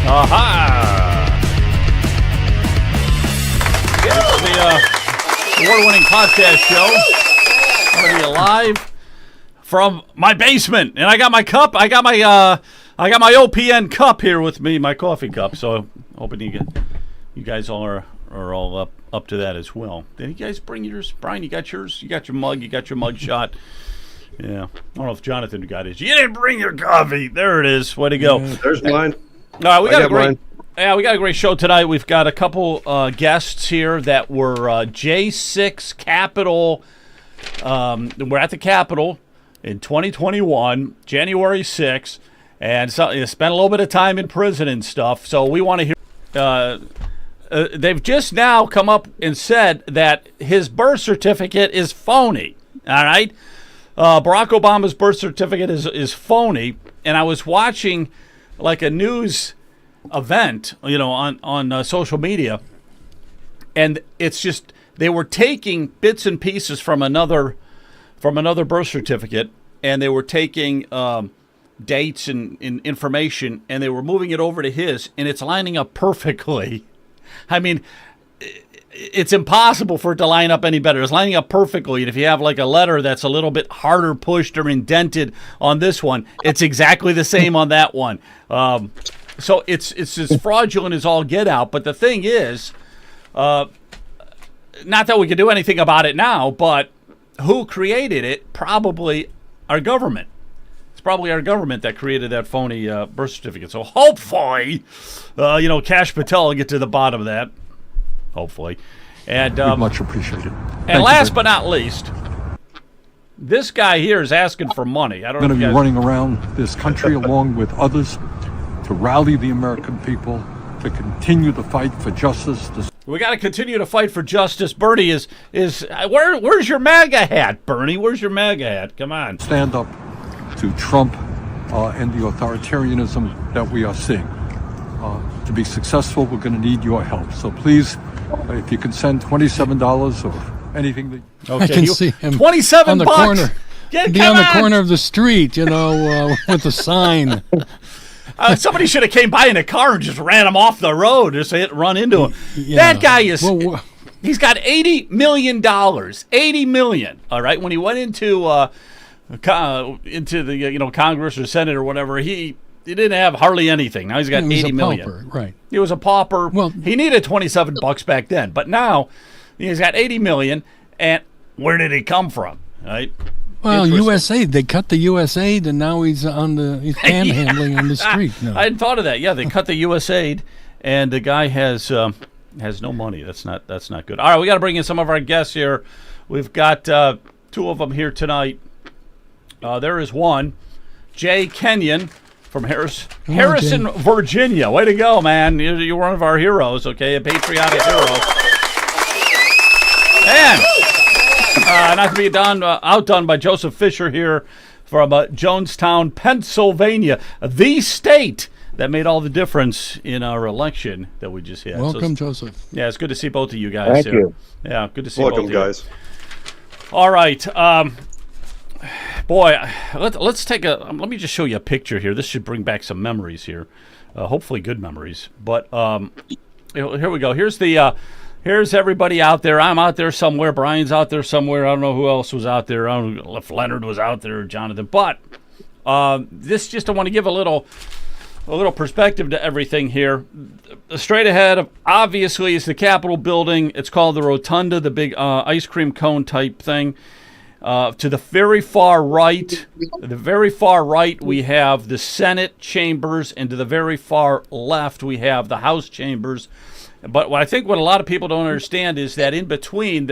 Aha! It's the award-winning podcast show. I'm going to be live from my basement, and I got my cup. I got my OPN cup here with me, my coffee cup. So hoping you guys all are all up to that as well. Did you guys bring yours, Brian? You got yours? You got your mug? You got your mug shot? Yeah. I don't know if Jonathan got his. You didn't bring your coffee. There it is. Way to go. There's mine. All right, we got a great show tonight. We've got a couple guests here that were J6 Capitol. We're at the Capitol in 2021, January 6th, and so you spent a little bit of time in prison and stuff. So we want to hear. They've just now come up and said that his birth certificate is phony. All right, Barack Obama's birth certificate is phony, and I was watching like a news event, on social media, and it's just they were taking bits and pieces from another birth certificate, and they were taking dates and information, and they were moving it over to his, and it's lining up perfectly. I mean, it's impossible for it to line up any better. It's lining up perfectly. And if you have like a letter that's a little bit harder pushed or indented on this one, it's exactly the same on that one. So it's as fraudulent as all get out. But the thing is, not that we can do anything about it now, but who created it? Probably our government. It's probably our government that created that phony birth certificate. So hopefully, Kash Patel will get to the bottom of that. Hopefully. And much appreciated. And last but not least, this guy here is asking for money. I don't know. I'm going to be running around this country along with others to rally the American people to continue the fight for justice. We got to continue to fight for justice. Bernie is where's your MAGA hat, Bernie? Where's your MAGA hat? Come on. Stand up to Trump and the authoritarianism that we are seeing. To be successful, we're going to need your help. So please, if you can send $27 or anything that I can see him 27 on the bucks. corner. Be on the corner of the street, with a sign. Somebody should have came by in a car and just ran him off the road, just run into him. Yeah. That guy is. He's got $80 million. $80 million. All right. When he went into the Congress or Senate or whatever, he didn't have hardly anything. Now he's got $80 million. Pauper, right. He was a pauper. Well, he needed $27 back then, but now he's got $80 million. And where did he come from? Right. Well, USAID. They cut the USAID, and now he's panhandling on the street. No. I hadn't thought of that. Yeah, they cut the USAID, and the guy has no money. That's not good. All right, we got to bring in some of our guests here. We've got two of them here tonight. There is one, Jay Kenyon from Harrison, Jay. Virginia. Way to go, man! You're one of our heroes. Okay, a patriotic hero. And not to be outdone by Joseph Fisher here from Jonestown, Pennsylvania, the state that made all the difference in our election that we just had. Welcome, Joseph. Yeah, it's good to see both of you guys. Thank you. Yeah, good to see Welcome, both of you. guys. All right. Boy, let's take let me just show you a picture here. This should bring back some memories here. Hopefully good memories. But here we go. Here's everybody out there. I'm out there somewhere. Brian's out there somewhere. I don't know who else was out there. I don't know if Leonard was out there or Jonathan. But this just I want to give a little perspective to everything here. Straight ahead, obviously, is the Capitol building. It's called the Rotunda, the big ice cream cone type thing. To the very far right, we have the Senate chambers, and to the very far left, we have the House chambers. But what a lot of people don't understand is that in between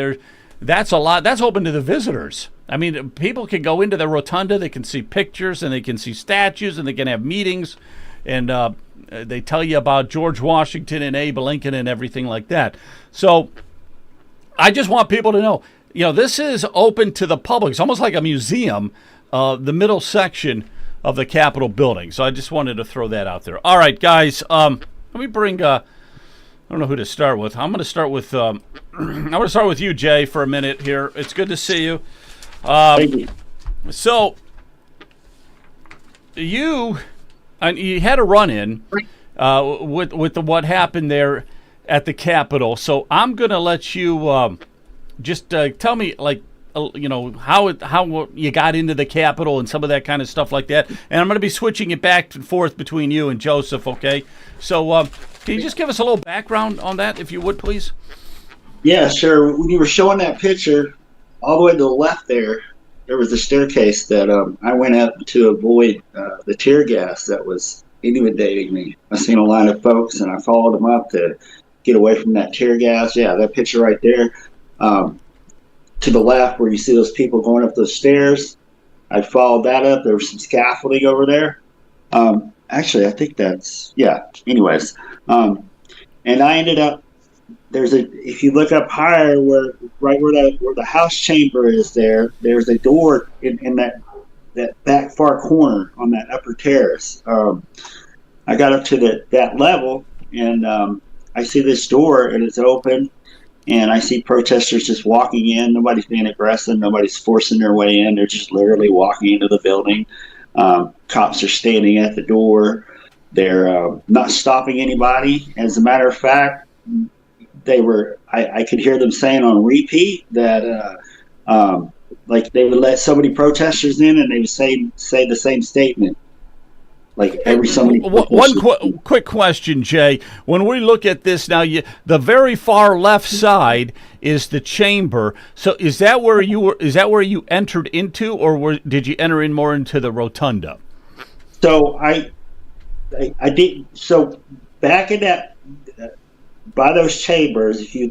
that's open to the visitors. I mean, people can go into the Rotunda, they can see pictures, and they can see statues, and they can have meetings, and they tell you about George Washington and Abe Lincoln and everything like that. So I just want people to know, this is open to the public. It's almost like a museum, the middle section of the Capitol building. So I just wanted to throw that out there. All right, guys, let me bring I don't know who to start with. I'm going to start with you, Jay, for a minute here. It's good to see you. Thank you. So you had a run-in with what happened there at the Capitol. So I'm going to let you just tell me, like, how you got into the Capitol and some of that kind of stuff like that. And I'm going to be switching it back and forth between you and Joseph, okay? So can you just give us a little background on that, if you would, please? Yeah, sure. When you were showing that picture, all the way to the left there was a staircase that I went up to avoid the tear gas that was intimidating me. I seen a line of folks, and I followed them up to get away from that tear gas. Yeah, that picture right there. To the left, where you see those people going up those stairs, I followed that up. There was some scaffolding over there. Actually, I think that's, yeah. Anyways, and I ended up, if you look up higher, where the House chamber is there's a door in that back far corner on that upper terrace. I got up to that level, and I see this door, and it's open, and I see protesters just walking in. Nobody's being aggressive. Nobody's forcing their way in. They're just literally walking into the building. Cops are standing at the door. They're not stopping anybody. As a matter of fact, I could hear them saying on repeat that like they would let so many protesters in, and they would say the same statement. Like one quick question, Jay. When we look at this now, the very far left side is the chamber. So is that where you were? Is that where you entered into, or did you enter in more into the rotunda? So I did. So back in that, by those chambers, if you,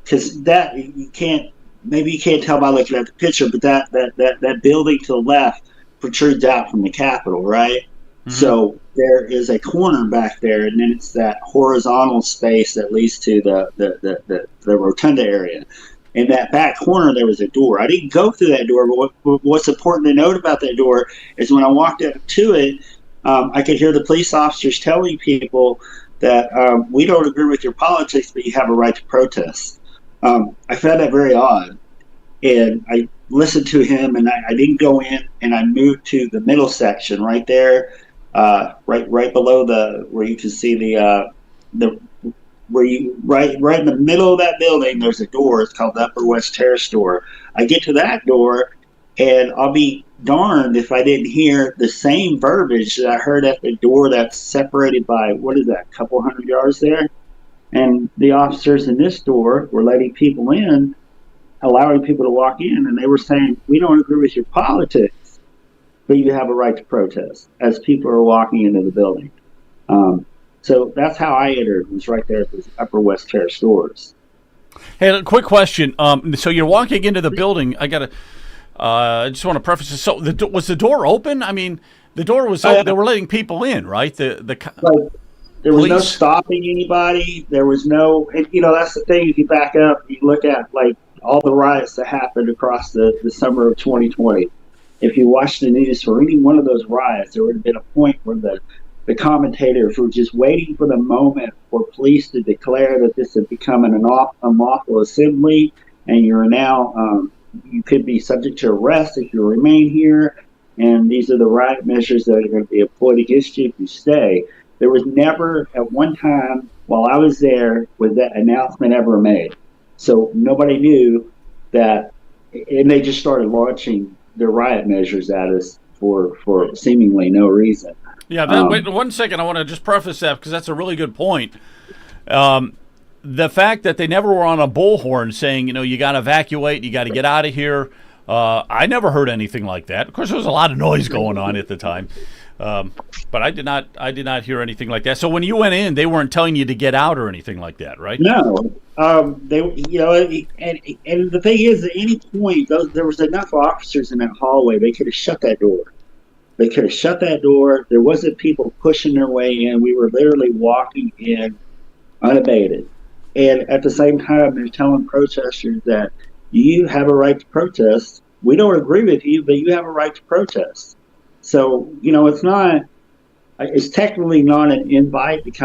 because that you can't. Maybe you can't tell by looking at the picture, but that building to the left protrudes out from the Capitol, right? Mm-hmm. So there is a corner back there, and then it's that horizontal space that leads to the rotunda area. In that back corner, there was a door. I didn't go through that door, but what's important to note about that door is when I walked up to it, I could hear the police officers telling people that we don't agree with your politics, but you have a right to protest. I found that very odd, and I listened to him, and I didn't go in, and I moved to the middle section right there, right below where you can see right in the middle of that building. There's a door. It's called the Upper West Terrace door. I get to that door, and I'll be darned if I didn't hear the same verbiage that I heard at the door that's separated by, what is that, a couple hundred yards there? And the officers in this door were letting people in, allowing people to walk in, and they were saying, we don't agree with your politics, but you have a right to protest, as people are walking into the building. So that's how I entered, was right there at the Upper West Terrace doors. Hey, a quick question. So you're walking into the building. I just want to preface this. So was the door open? I mean, the door was open. They were letting people in, right? There was no stopping anybody. There was no, and that's the thing. If you back up, you look at like all the riots that happened across the summer of 2020. If you watch the news for any one of those riots, there would have been a point where the commentators were just waiting for the moment for police to declare that this had become an unlawful assembly, and you're now you could be subject to arrest if you remain here, and these are the riot measures that are going to be employed against you if you stay. There was never at one time while I was there was that announcement ever made. So nobody knew that, and they just started launching their riot measures at us for seemingly no reason. Yeah, wait 1 second. I want to just preface that because that's a really good point. The fact that they never were on a bullhorn saying, you got to evacuate, you got to get out of here. I never heard anything like that. Of course, there was a lot of noise going on at the time. But I did not hear anything like that. So when you went in, they weren't telling you to get out or anything like that, right? No. They, and the thing is, at any point, there was enough officers in that hallway. They could have shut that door. There wasn't people pushing their way in. We were literally walking in unabated. And at the same time, they're telling protesters that you have a right to protest. We don't agree with you, but you have a right to protest. So, it's technically not an invite to come